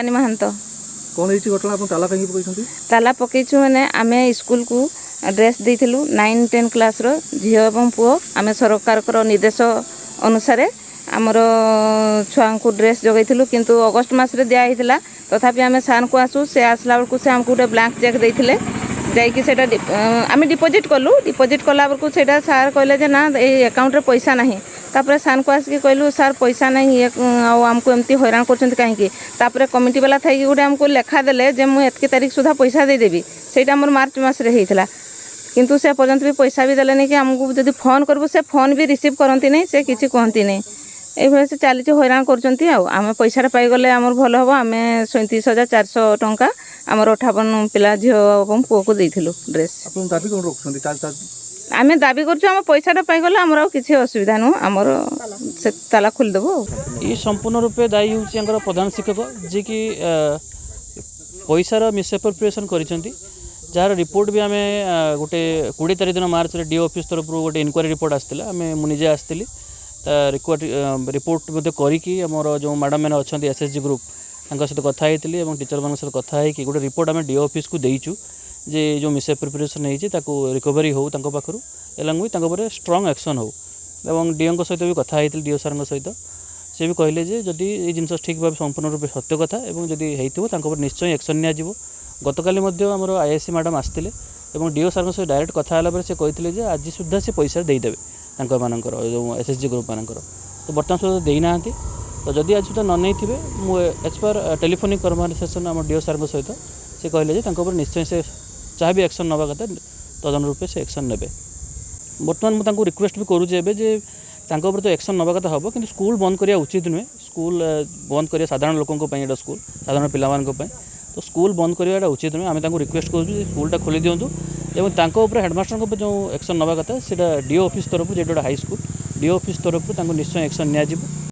भवानी महंत। कौन होइछि घटना आपण ताला कहीं पकइछंती? ताला पकईछु माने आमे स्कूल को ड्रेस देइथिलु 9 10 क्लास रो झियो एवं पुओ आमे सरकार को निर्देश अनुसार आमर छुआ को ड्रेस जगैथिलु किंतु अगस्त मास रे दिया हितला तथापि आमे सान को आसु से आसला बेलकु से हमकु गोटे ब्लैंक चेक देइथिले जाइकी सेटा आमे डिपॉजिट कलु डिपॉजिट कला बेलकु सेटा सार कहले जे ना ए अकाउंट रे पैसा नाही तापर सान को आसिक कहलु सार पैसा नहीं ये आमको एमती हैरान करछंती काहेकि तापर कमिटी वाला थाई गोटे हमको लेखा देले जे मु एतके तारीख सुधा पैसा दे देबी सेटा हमर मार्च मास रे हेइतला किंतु से पर्यंत भी पैसा भी देले नहीं कि हमको जदि फोन करबो से फोन भी रिसीव करंती नहीं से किछि कहंती नहीं ए भले से चली हैरान करछंती आमे पैसा पाई गले हमर भलो हबो आमे 37,400 टंका हमर 58 पिला झियो एवं पुओ को देइथिलु ड्रेस। आपण दाबी कोन रखछंती? आमे दाबी करछु हम पैसा पाई गले हमर किछि असुविधा न हमर से ताला खोल देबो। ई संपूर्ण रूपे दायी होछि अंगर प्रधान शिक्षक जे कि पैसार मिसएप्रोप्रिएशन करिसंती जार रिपोर्ट भी आम गोटे 20 तारीख दिन मार्च डी ऑफिस तरफ गोटे इनक्वारी रिपोर्ट आसला आम मुझे आसती रिपोर्ट करी आमर जो मैडम मैंने अच्छा एसएचजी ग्रुप सहित कथा और टीचर मान सहित कथा गोटे रिपोर्ट आम डी ऑफिस को देचु जे जो मिसएप्रोप्रिएशन होती रिकवरी हो पाखु एलंग भी स्ट्रंग एक्शन हो और डीओ सहित भी कथा डीओ सार सहित सी भी कहले जदि ये जिन ठीक भाव संपूर्ण रूप सत्य कथा और जदि हो निश्चय एक्शन निया गतकाली आमर आईएससी मैडम आसते डीओ सार सहित डायरेक्ट कथा से कहते आज सुधा से पैसा देदेवे मानकर जो एसएचजी ग्रुप मानकर तो बर्तमान सुधा देना तो जदि आज सुधा न नहीं मुझे एज पर टेलीफोनिक कन्वर्सेशन आम डीओ सार सहित से कहले निश्चय से जहाँ भी एक्शन नवा कथा तदन रूपे से एक्शन ने बर्तमान मुझे रिक्वेस्ट भी करुचे तो एक्शन नवा कथा हम कि स्कूल बंद करवा उचित नुहे स्कूल बंद कर साधारण लोकों स्कूल साधारण पिला तो स्कूल बंद करवा उचित नुहे आम रिक्वेस्ट करूँ स्कूलटा खोली दिंतु और हेडमास्टर जो एक्शन नवा कथा से डीओ ऑफिस तरफ जो हाई स्कूल डीओ ऑफिस तरफ निश्चय एक्शन नि